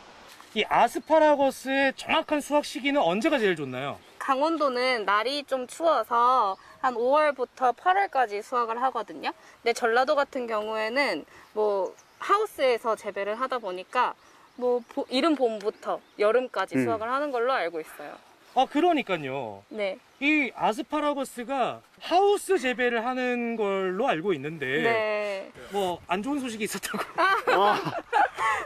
이 아스파라거스의 정확한 수확 시기는 언제가 제일 좋나요? 강원도는 날이 좀 추워서 한 5월부터 8월까지 수확을 하거든요. 근데 전라도 같은 경우에는 뭐 하우스에서 재배를 하다 보니까 뭐 이른 봄부터 여름까지 수확을 하는 걸로 알고 있어요. 아, 그러니까요. 네. 이 아스파라거스가 하우스 재배를 하는 걸로 알고 있는데 네. 뭐 안 좋은 소식이 있었다고.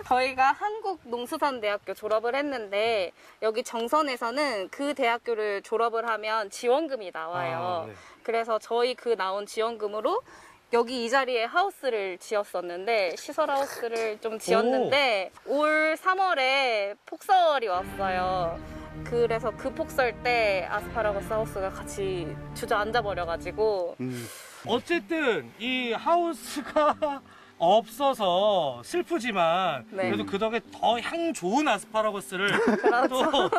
저희가 한국농수산대학교 졸업을 했는데 여기 정선에서는 그 대학교를 졸업을 하면 지원금이 나와요. 아, 네. 그래서 저희 그 나온 지원금으로 여기 이 자리에 하우스를 지었었는데 시설 하우스를 좀 지었는데 올 3월에 폭설이 왔어요. 그래서 그 폭설 때 아스파라거스 하우스가 같이 주저앉아 버려가지고 어쨌든 이 하우스가 없어서 슬프지만 네. 그래도 그 덕에 더 향 좋은 아스파라거스를 또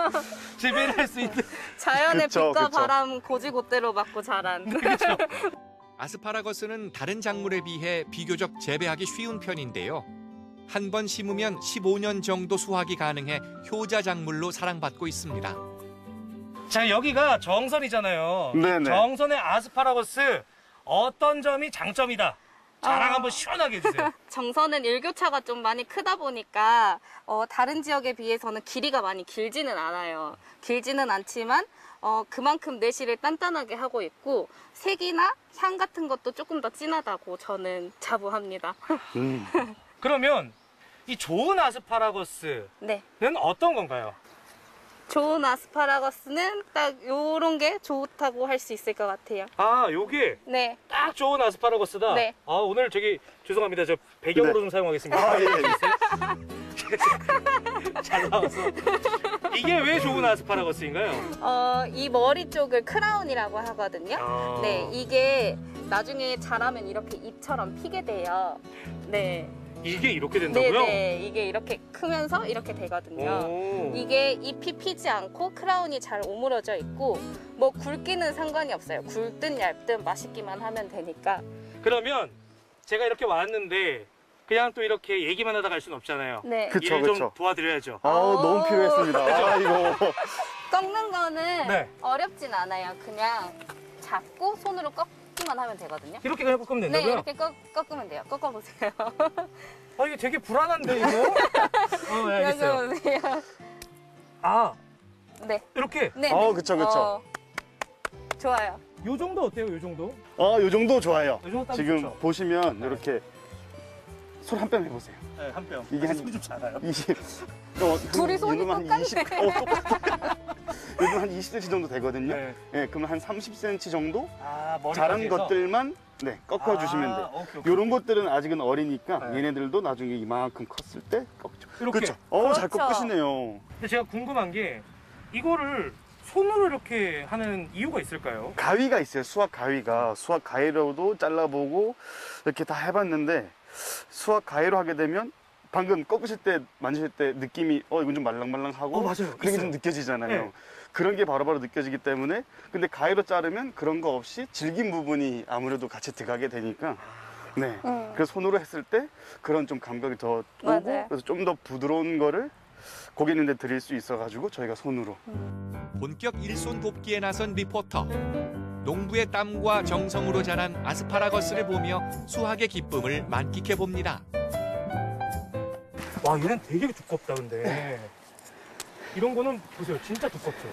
재배를 할 수 있는 자연의 그쵸, 빛과 그쵸. 바람 고지고대로 맞고 자란. 아스파라거스는 다른 작물에 비해 비교적 재배하기 쉬운 편인데요. 한 번 심으면 15년 정도 수확이 가능해 효자 작물로 사랑받고 있습니다. 자, 여기가 정선이잖아요. 네네. 정선의 아스파라거스 어떤 점이 장점이다. 자랑 한번 시원하게 해주세요. 정선은 일교차가 좀 많이 크다 보니까 다른 지역에 비해서는 길이가 많이 길지는 않아요. 길지는 않지만 그만큼 내실을 단단하게 하고 있고 색이나 향 같은 것도 조금 더 진하다고 저는 자부합니다. 그러면 이 좋은 아스파라거스는 네. 어떤 건가요? 좋은 아스파라거스는 딱 요런 게 좋다고 할 수 있을 것 같아요. 아, 요게 네. 딱 좋은 아스파라거스다. 네. 아, 오늘 저기 죄송합니다. 저 배경으로 좀 사용하겠습니다. 아, 예, 잘 나와서. 이게 왜 좋은 아스파라거스인가요? 이 머리 쪽을 크라운이라고 하거든요. 아. 네, 이게 나중에 자라면 이렇게 잎처럼 피게 돼요. 네. 이게 이렇게 된다고요? 네네, 이게 이렇게 크면서 이렇게 되거든요. 오. 이게 잎이 피지 않고 크라운이 잘 오므려져 있고 뭐 굵기는 상관이 없어요. 굵든 얇든 맛있기만 하면 되니까. 그러면 제가 이렇게 왔는데 그냥 또 이렇게 얘기만 하다 갈 수는 없잖아요. 네. 그쵸, 일 좀 그쵸. 도와드려야죠. 너무 필요했습니다. 아이고. 꺾는 거는 네. 어렵진 않아요. 그냥 잡고 손으로 꺾기만 하면 되거든요. 이렇게 그냥 꺾으면 네, 된다고요? 이렇게 꺾으면 돼요. 꺾어보세요. 아, 이게 되게 불안한데 이거? 네, 알겠어요. 꺾어보세요. 아, 네. 이렇게? 네. 그쵸. 좋아요. 요 정도 어때요, 요 정도? 요 정도 좋아요. 요 정도 딱 지금 좋죠. 보시면 이렇게 손 한 뼘 해보세요. 네, 한 뼘. 이게 한 손이 좀 작아요. 20. 둘이 손이 똑같네. 20. 똑같아. 요즘 한 20cm 정도 되거든요. 네. 네, 그러면 한 30cm 정도 아, 머리까지 자란 해서? 것들만 꺾어주시면 돼요. 오케이. 이런 것들은 아직은 어리니까 네. 얘네들도 나중에 이만큼 컸을 때 꺾죠. 이렇게? 그렇죠. 잘 그렇죠. 꺾으시네요. 근데 제가 궁금한 게 이거를 손으로 이렇게 하는 이유가 있을까요? 가위가 있어요. 수학 가위로도 잘라보고 이렇게 다 해봤는데 수학 가위로 하게 되면 방금 꺾으실 때 만지실 때 느낌이 이건 좀 말랑말랑하고 맞아요. 그런 게 있어요. 좀 느껴지잖아요. 네. 그런 게 바로바로 느껴지기 때문에 근데 가위로 자르면 그런 거 없이 질긴 부분이 아무래도 같이 들어가게 되니까 네. 그래서 손으로 했을 때 그런 좀 감각이 더 오고 맞아요. 그래서 좀 더 부드러운 거를 고기 있는데 드릴 수 있어가지고 저희가 손으로 본격 일손 돕기에 나선 리포터. 농부의 땀과 정성으로 자란 아스파라거스를 보며 수확의 기쁨을 만끽해 봅니다. 와, 얘는 되게 두껍다, 근데. 이런 거는 보세요. 진짜 두껍죠?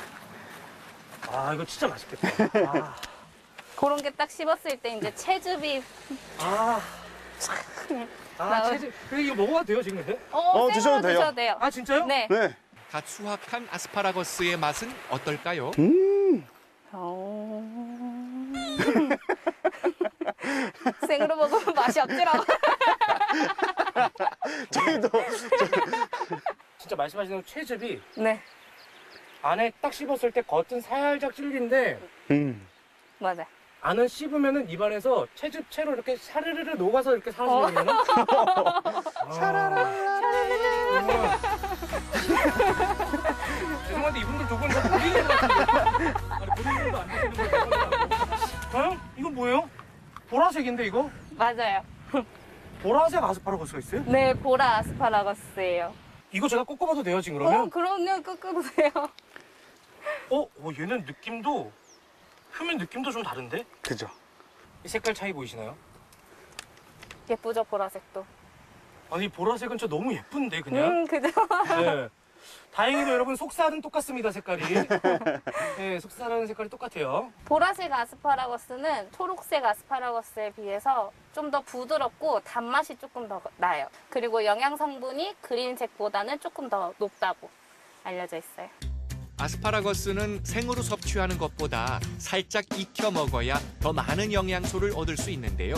아, 이거 진짜 맛있겠다. 아, 그런 게 딱 씹었을 때 이제 채즙이 체질. 근데 이거 먹어도 돼요, 지금 근데? 드셔도 돼요. 드셔도 돼요. 아, 진짜요? 네. 네. 갓 수확한 아스파라거스의 맛은 어떨까요? 생으로 먹으면 맛이 없더라고. 저희도 진짜 말씀하신 대로 채즙이 네. 안에 딱 씹었을 때 겉은 살짝 질긴데 맞아. 안은 씹으면은 입안에서 채즙채로 이렇게 사르르르 녹아서 이렇게 사라지는 거는 죄송한데 이분들 두 분은 다 모르는 것 같은데 고생도 안 되시는 거예요? 이건 뭐예요? 보라색인데 이거? 맞아요. 보라색 아스파라거스가 있어요? 네, 보라 아스파라거스예요. 이거 제가 꺾어봐도 돼요 지금 그러면? 그럼요. 꺾어보세요. 얘는 느낌도 표면 느낌도 좀 다른데? 그죠. 이 색깔 차이 보이시나요? 예쁘죠, 보라색도. 아니 보라색은 진짜 너무 예쁜데 그냥. 그죠? 네. 다행히도 여러분 속살은 똑같습니다 색깔이. 네, 속살은 색깔이 똑같아요. 보라색 아스파라거스는 초록색 아스파라거스에 비해서 좀 더 부드럽고 단맛이 조금 더 나요. 그리고 영양 성분이 그린색보다는 조금 더 높다고 알려져 있어요. 아스파라거스는 생으로 섭취하는 것보다 살짝 익혀 먹어야 더 많은 영양소를 얻을 수 있는데요.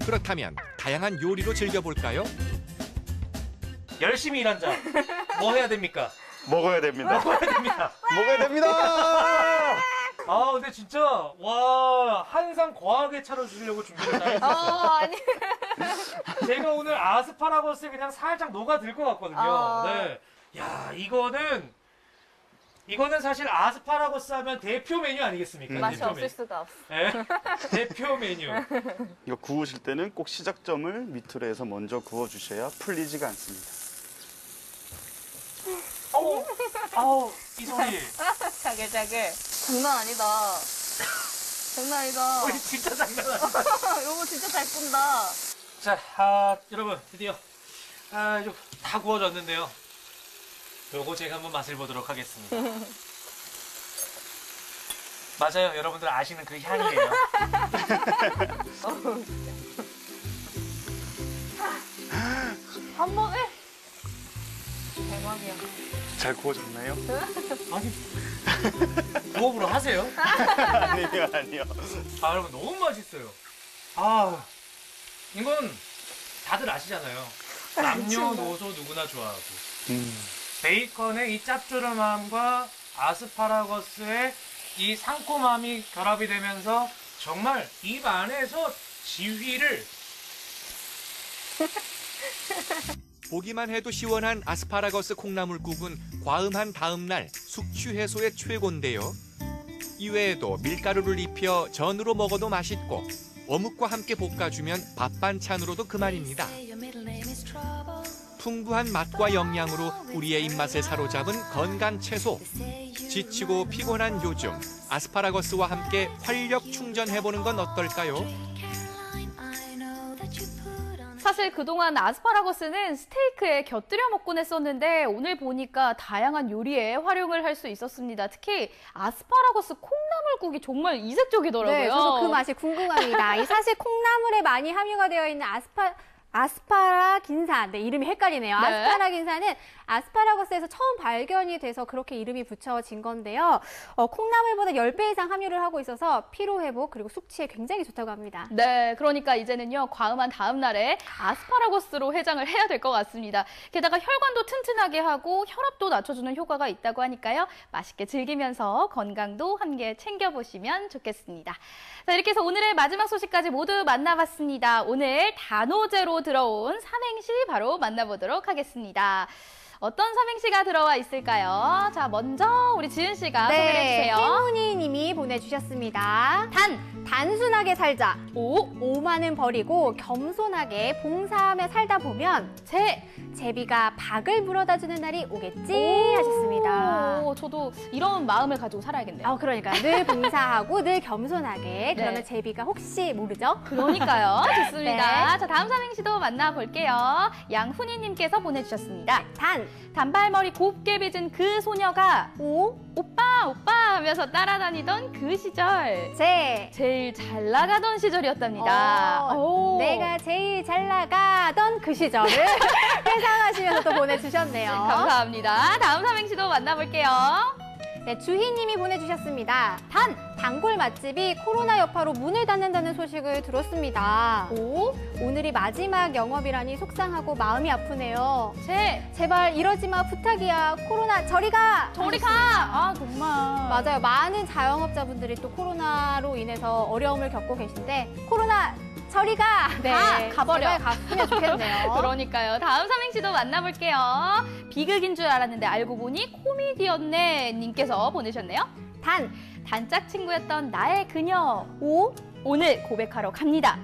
그렇다면 다양한 요리로 즐겨볼까요? 열심히 일한 자, 뭐 해야 됩니까? 먹어야 됩니다. 먹어야 됩니다. 먹어야 됩니다. 아 근데 진짜 와 한상 거하게 차려주시려고 준비를 다 했었어요. 아니. 제가 오늘 아스파라거스에 그냥 살짝 녹아들 것 같거든요. 네. 야 이거는 사실 아스파라거스 하면 대표 메뉴 아니겠습니까? 맛이 대표 없을 메뉴. 수가 없어. 네? 대표 메뉴. 이거 구우실 때는 꼭 시작점을 밑으로 해서 먼저 구워주셔야 풀리지가 않습니다. 아우 이 소리. 자글자글. 장난 아니다. 장난 아니다. 진짜 장난 아니다. 요거 진짜 잘 꾼다. 자, 여러분 드디어 이거 다 구워졌는데요. 요거 제가 한번 맛을 보도록 하겠습니다. 맞아요, 여러분들 아시는 그 향이에요. 한 번에? 대박이야. 잘 구워졌나요? 아니, 부업으로 하세요? 아니요. 여러분 너무 맛있어요. 이건 다들 아시잖아요. 남녀노소 누구나 좋아하고. 베이컨의 이 짭조름함과 아스파라거스의 이 상콤함이 결합이 되면서 정말 입 안에서 지휘를 보기만 해도 시원한 아스파라거스 콩나물국은 과음한 다음 날 숙취 해소에 최고인데요. 이외에도 밀가루를 입혀 전으로 먹어도 맛있고 어묵과 함께 볶아주면 밥 반찬으로도 그만입니다. 풍부한 맛과 영양으로 우리의 입맛을 사로잡은 건강 채소. 지치고 피곤한 요즘 아스파라거스와 함께 활력 충전해보는 건 어떨까요? 사실 그동안 아스파라거스는 스테이크에 곁들여 먹곤 했었는데 오늘 보니까 다양한 요리에 활용을 할 수 있었습니다. 특히 아스파라거스 콩나물국이 정말 이색적이더라고요. 네, 저도 그 맛이 궁금합니다. 이 사실 콩나물에 많이 함유가 되어 있는 아스파라긴산, 네, 이름이 헷갈리네요. 네. 아스파라긴산은 아스파라거스에서 처음 발견이 돼서 그렇게 이름이 붙여진 건데요. 콩나물보다 10배 이상 함유를 하고 있어서 피로회복 그리고 숙취에 굉장히 좋다고 합니다. 네, 그러니까 이제는요, 과음한 다음 날에 아스파라거스로 해장을 해야 될 것 같습니다. 게다가 혈관도 튼튼하게 하고 혈압도 낮춰주는 효과가 있다고 하니까요, 맛있게 즐기면서 건강도 함께 챙겨보시면 좋겠습니다. 자, 이렇게 해서 오늘의 마지막 소식까지 모두 만나봤습니다. 오늘 단오제로 들어온 삼행시 바로 만나보도록 하겠습니다. 어떤 삼행시가 들어와 있을까요? 자, 먼저 우리 지은 씨가 소개를 해주세요. 행운이 님이 보내주셨습니다. 단순하게 살자. 오만은 버리고 겸손하게 봉사하며 살다 보면 제비가 박을 물어다주는 날이 오겠지 하셨습니다. 저도 이런 마음을 가지고 살아야겠네요. 그러니까요. 늘 봉사하고 늘 겸손하게. 네. 그러면 제비가 혹시 모르죠? 그러니까요. 좋습니다. 네. 자, 다음 삼행시도 만나볼게요. 양훈이님께서 보내주셨습니다. 단발머리 곱게 빚은 그 소녀가 오빠 하면서 따라다니던 그 시절 제일 잘 나가던 시절이었답니다. 내가 제일 잘 나가던 그 시절을 회상하시면서 또 보내주셨네요. 감사합니다. 다음 삼행시도 만나볼게요. 네, 주희님이 보내주셨습니다. 단골 맛집이 코로나 여파로 문을 닫는다는 소식을 들었습니다. 오늘이 마지막 영업이라니 속상하고 마음이 아프네요. 제발 이러지 마, 부탁이야. 코로나 저리 가! 저리 가! 아, 정말. 맞아요. 많은 자영업자분들이 또 코로나로 인해서 어려움을 겪고 계신데 코로나 저리 가! 가버려. 제발 갔으면 좋겠네요. 그러니까요. 다음 삼행시도 만나볼게요. 비극인 줄 알았는데 알고 보니 코미디였네 님께서 보내셨네요. 단짝 친구였던 나의 그녀. 오늘 고백하러 갑니다.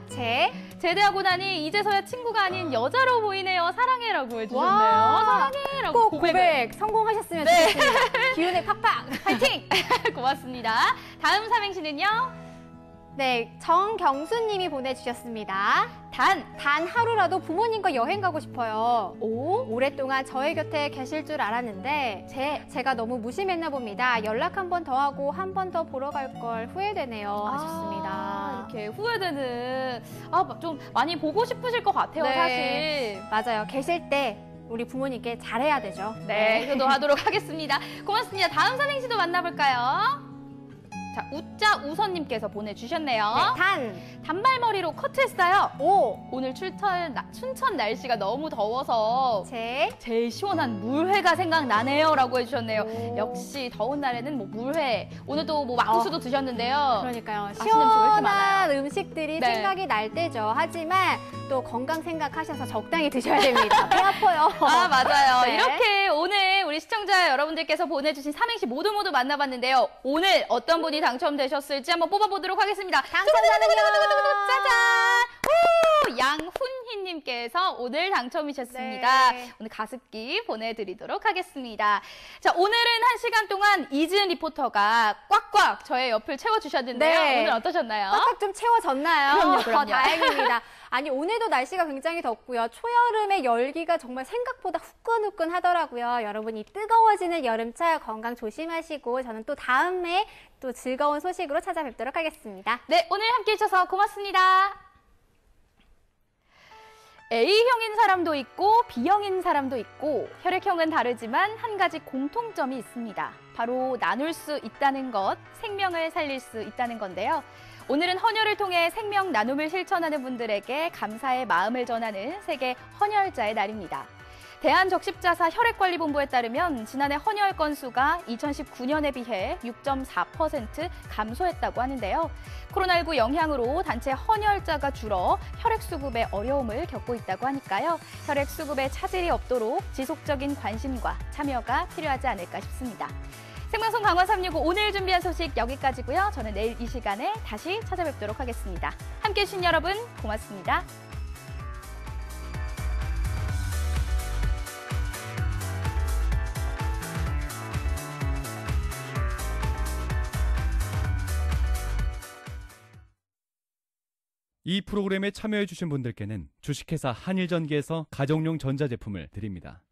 제대하고 나니 이제서야 친구가 아닌 여자로 보이네요. 사랑해라고 해주셨네요. 사랑해라고 꼭 고백 성공하셨으면 좋겠습니다. 기운에 팍팍 파이팅! 고맙습니다. 다음 삼행시는요? 네, 정경수님이 보내주셨습니다. 단 하루라도 부모님과 여행 가고 싶어요. 오랫동안 저의 곁에 계실 줄 알았는데 제가 너무 무심했나 봅니다. 연락 한 번 더 하고 한 번 더 보러 갈 걸 후회되네요. 하셨습니다. 이렇게 후회되는 좀 많이 보고 싶으실 것 같아요. 네, 사실. 맞아요. 계실 때 우리 부모님께 잘해야 되죠. 네, 효도하도록 하겠습니다. 고맙습니다. 다음 삼행시도 만나볼까요? 자, 우자우선님께서 보내주셨네요. 단발머리로 커트했어요. 오늘 춘천 날씨가 너무 더워서 제일 시원한 물회가 생각나네요. 라고 해주셨네요. 역시 더운 날에는 뭐 물회. 오늘도 뭐 막국수도 드셨는데요. 그러니까요. 맛있는 음식 왜 이렇게 많아요? 시원한 음식들이 생각이 날 때죠. 하지만 또 건강 생각하셔서 적당히 드셔야 됩니다. 배 아파요. 맞아요. 네. 이렇게 오늘 우리 시청자 여러분들께서 보내주신 삼행시 모두 만나봤는데요. 오늘 어떤 분이 당첨되셨을지 한번 뽑아보도록 하겠습니다. 당첨자는요. 짜잔! 양훈희님께서 오늘 당첨이셨습니다. 네. 오늘 가습기 보내드리도록 하겠습니다. 자, 오늘은 1시간 동안 이지은 리포터가 꽉꽉 저의 옆을 채워주셨는데요. 네. 오늘 어떠셨나요? 꽉꽉 좀 채워졌나요? 그럼요. 다행입니다. 아니, 오늘도 날씨가 굉장히 덥고요. 초여름의 열기가 정말 생각보다 후끈후끈 하더라고요. 여러분이 뜨거워지는 여름철 건강 조심하시고 저는 또 다음에 또 즐거운 소식으로 찾아뵙도록 하겠습니다. 네, 오늘 함께해 주셔서 고맙습니다. A형인 사람도 있고 B형인 사람도 있고 혈액형은 다르지만 한 가지 공통점이 있습니다. 바로 나눌 수 있다는 것, 생명을 살릴 수 있다는 건데요. 오늘은 헌혈을 통해 생명 나눔을 실천하는 분들에게 감사의 마음을 전하는 세계 헌혈자의 날입니다. 대한적십자사 혈액관리본부에 따르면 지난해 헌혈 건수가 2019년에 비해 6.4% 감소했다고 하는데요. 코로나19 영향으로 단체 헌혈자가 줄어 혈액 수급에 어려움을 겪고 있다고 하니까요. 혈액 수급에 차질이 없도록 지속적인 관심과 참여가 필요하지 않을까 싶습니다. 생방송 강원 365 오늘 준비한 소식 여기까지고요. 저는 내일 이 시간에 다시 찾아뵙도록 하겠습니다. 함께해 주신 여러분 고맙습니다. 이 프로그램에 참여해주신 분들께는 주식회사 한일전기에서 가정용 전자제품을 드립니다.